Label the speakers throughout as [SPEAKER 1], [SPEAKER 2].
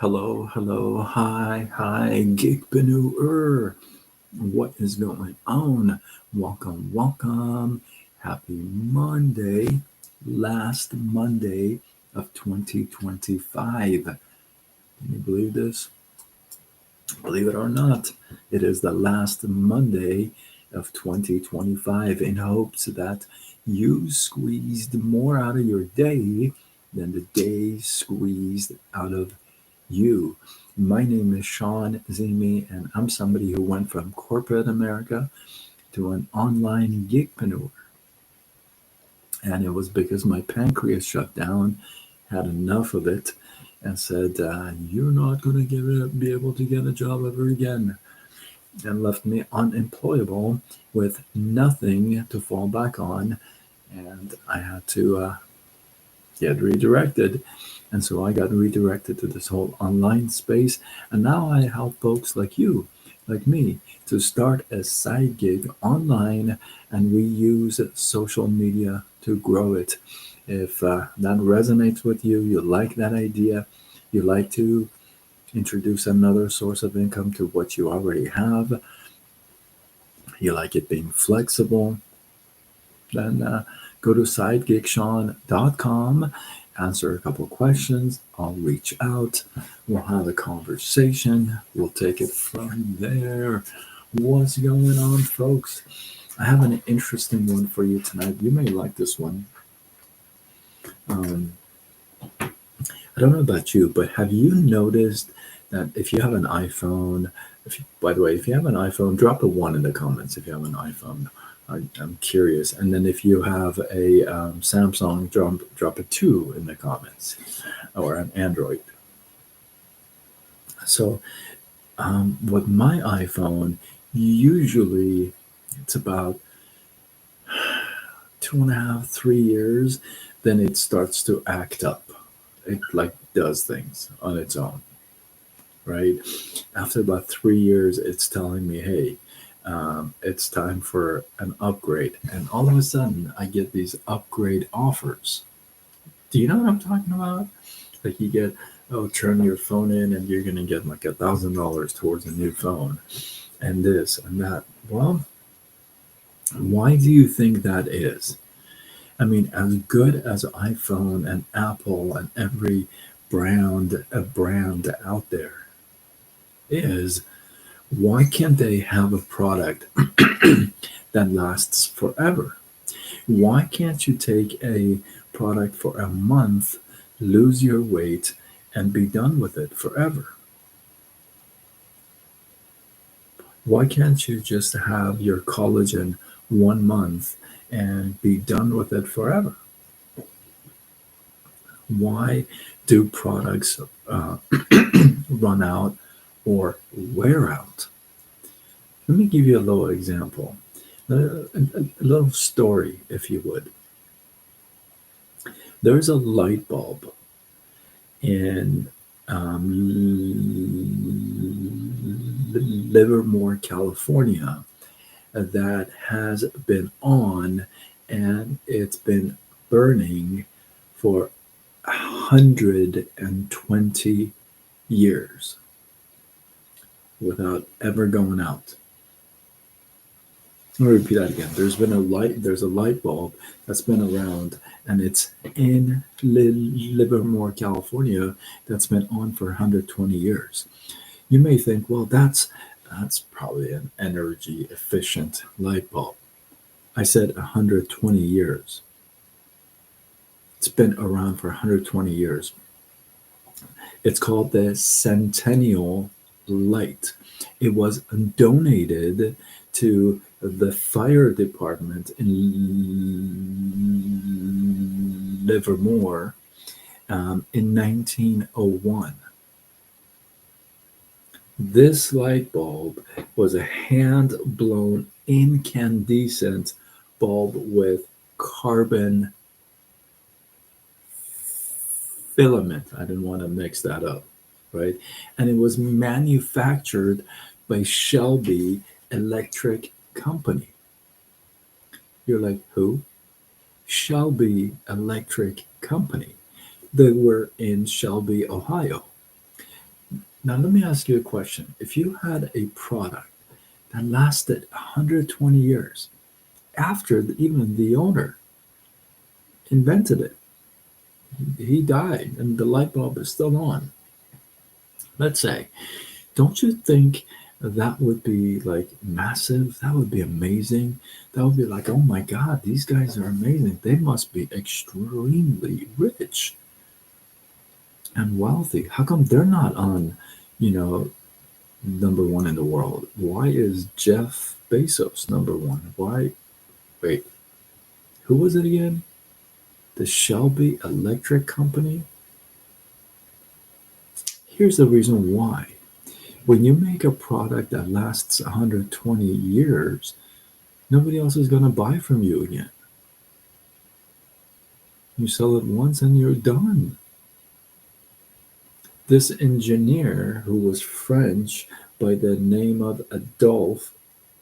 [SPEAKER 1] Hello, hello, hi, Geekpreneur. What is going on? Welcome. Happy Monday, last Monday of 2025. Can you believe this? Believe it or not, it is the last Monday of 2025 in hopes that you squeezed more out of your day than the day squeezed out of you. My name is Sean Zimi, and I'm somebody who went from corporate America to an online gigpreneur. And it was because my pancreas shut down, had enough of it, and said, "You're not going to be able to get a job ever again," and left me unemployable with nothing to fall back on. And I had to get redirected. And so I got redirected to this whole online space. And now I help folks like you, like me, to start a side gig online. And we use social media to grow it. If that resonates with you, you like that idea, you like to introduce another source of income to what you already have, you like it being flexible, then go to sidegeeksean.com, answer a couple questions. I'll reach out. We'll have a conversation. We'll take it from there. What's going on, folks? I have an interesting one for you tonight. You may like this one. Um, I don't know about you, but have you noticed that if you have an iPhone, by the way, if you have an iPhone, drop a one in the comments if you have an iPhone. I'm curious. And then if you have a Samsung, drop a two in the comments, or an Android. So with my iPhone, usually it's about 2.5, 3 years, then it starts to act up. It like does things on its own, right? After about 3 years, it's telling me, hey, it's time for an upgrade. And all of a sudden, I get these upgrade offers. Do you know what I'm talking about? Like you get, oh, turn your phone in and you're going to get like $1,000 towards a new phone and this and that. Well, why do you think that is? I mean, as good as iPhone and Apple and every brand out there is, why can't they have a product that lasts forever? Why can't you take a product for a month, lose your weight, and be done with it forever? Why can't you just have your collagen 1 month and be done with it forever? Why do products run out or wear out? Let me give you a little example, a little story, if you would. There's a light bulb in Livermore, California, that has been on and it's been burning for 120 years without ever going out. Let me repeat that again. There's a light bulb that's been around, and it's in Livermore, California, that's been on for 120 years. You may think, well, that's probably an energy efficient light bulb. I said 120 years. It's been around for 120 years. It's called the Centennial Light. It was donated to the fire department in Livermore in 1901. This light bulb was a hand blown incandescent bulb with carbon filament. I didn't want to mix that up, right? And it was manufactured by Shelby Electric Company. You're like, who? Shelby Electric Company. They were in Shelby, Ohio. Now, let me ask you a question. If you had a product that lasted 120 years after even the owner invented it, he died and the light bulb is still on, let's say, don't you think that would be like massive? That would be amazing. That would be like, oh my God, these guys are amazing. They must be extremely rich and wealthy. How come they're not on, you know, number one in the world? Why is Jeff Bezos number one? Why? Wait, who was it again? The Shelby Electric Company? Here's the reason why. When you make a product that lasts 120 years, nobody else is going to buy from you again. You sell it once and you're done. This engineer, who was French by the name of Adolphe,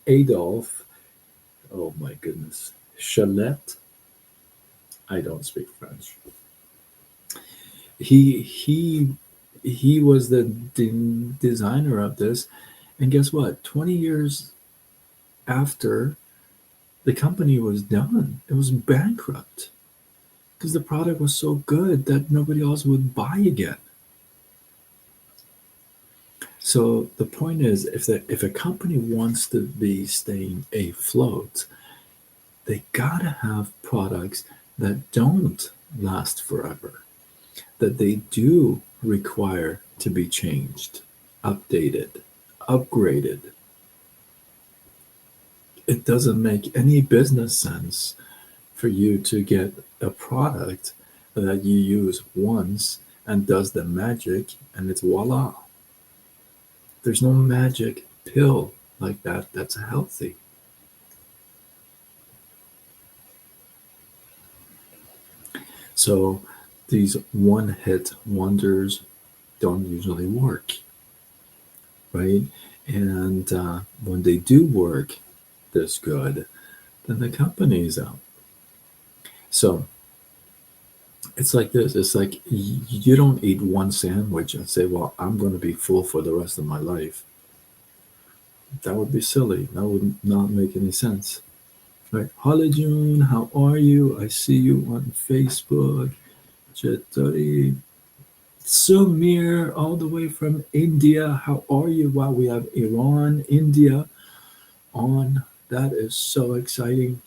[SPEAKER 1] oh my goodness, Chalet, I don't speak French. He was the designer of this, and guess what? 20 years after, the company was done. It was bankrupt because the product was so good that nobody else would buy again. So the point is, if a company wants to be staying afloat, they gotta have products that don't last forever, that they do require to be changed, updated, upgraded. It doesn't make any business sense for you to get a product that you use once and does the magic and it's voila. There's no magic pill like that that's healthy. So these one hit wonders don't usually work, right? And when they do work this good, then the company's out. So it's like this. It's like you don't eat one sandwich and say, well, I'm going to be full for the rest of my life. That would be silly. That would not make any sense. Right. Holly June, how are you? I see you on Facebook. Chetari Sumir, all the way from India. How are you? Wow, we have Iran, India on. That is so exciting.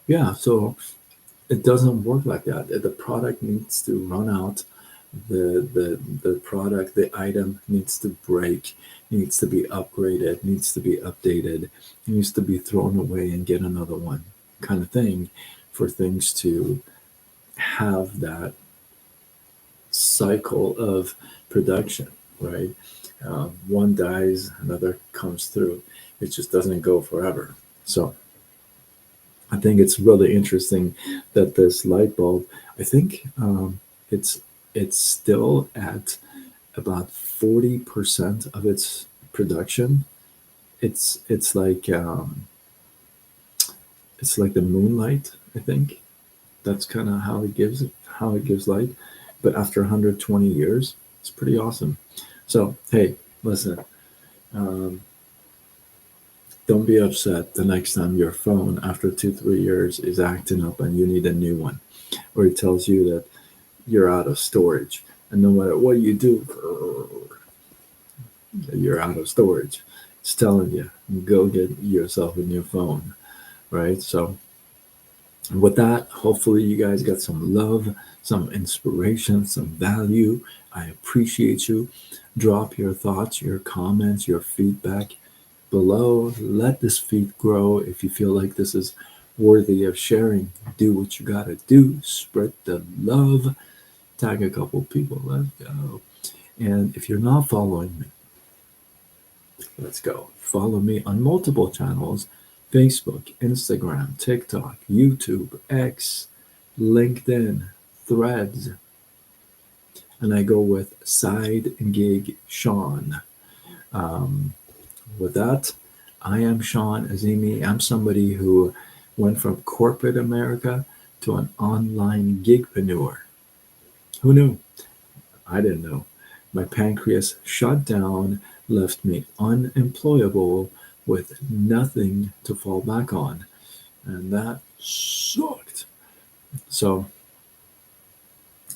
[SPEAKER 1] Yeah, so it doesn't work like that. The product needs to run out. The product, the item needs to break, needs to be upgraded, needs to be updated, needs to be thrown away and get another one, kind of thing, for things to have that cycle of production, right? One dies, another comes through. It just doesn't go forever. So I think it's really interesting that this light bulb, I think it's it's still at about 40% of its production. It's like the moonlight, I think. That's kind of how it gives light. But after 120 years, it's pretty awesome. So hey, listen, um, don't be upset the next time your phone after 2 3 years is acting up and you need a new one, or it tells you that you're out of storage, and no matter what you do, you're out of storage. It's telling you, go get yourself a new phone, right? So with that, hopefully you guys got some love, some inspiration, some value. I appreciate you. Drop your thoughts, your comments, your feedback below. Let this feed grow. If you feel like this is worthy of sharing, do what you gotta do. Spread the love. Tag a couple people. Let's go. And if you're not following me, let's go. Follow me on multiple channels: Facebook, Instagram, TikTok, YouTube, X, LinkedIn, Threads. And I go with Side Gig Sean. Um, with that, I am Sean Azimi. I'm somebody who went from corporate America to an online gigpreneur. Who knew? I didn't know. My pancreas shut down, left me unemployable with nothing to fall back on. And that sucked. So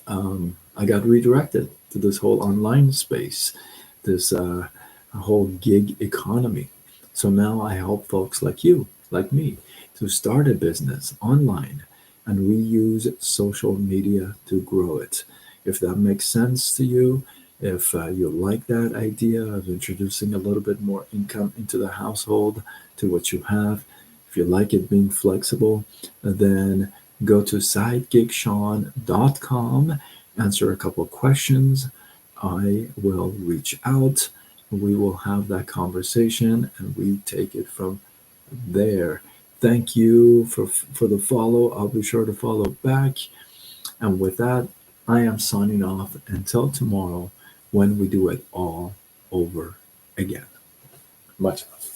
[SPEAKER 1] I got redirected to this whole online space, this whole gig economy. So now I help folks like you, like me, to start a business online, and we use social media to grow it. If that makes sense to you, if you like that idea of introducing a little bit more income into the household to what you have, if you like it being flexible, then go to sidekicksean.com, answer a couple of questions. I will reach out. We will have that conversation and we take it from there. Thank you for the follow. I'll be sure to follow back. And with that, I am signing off until tomorrow when we do it all over again. Much love.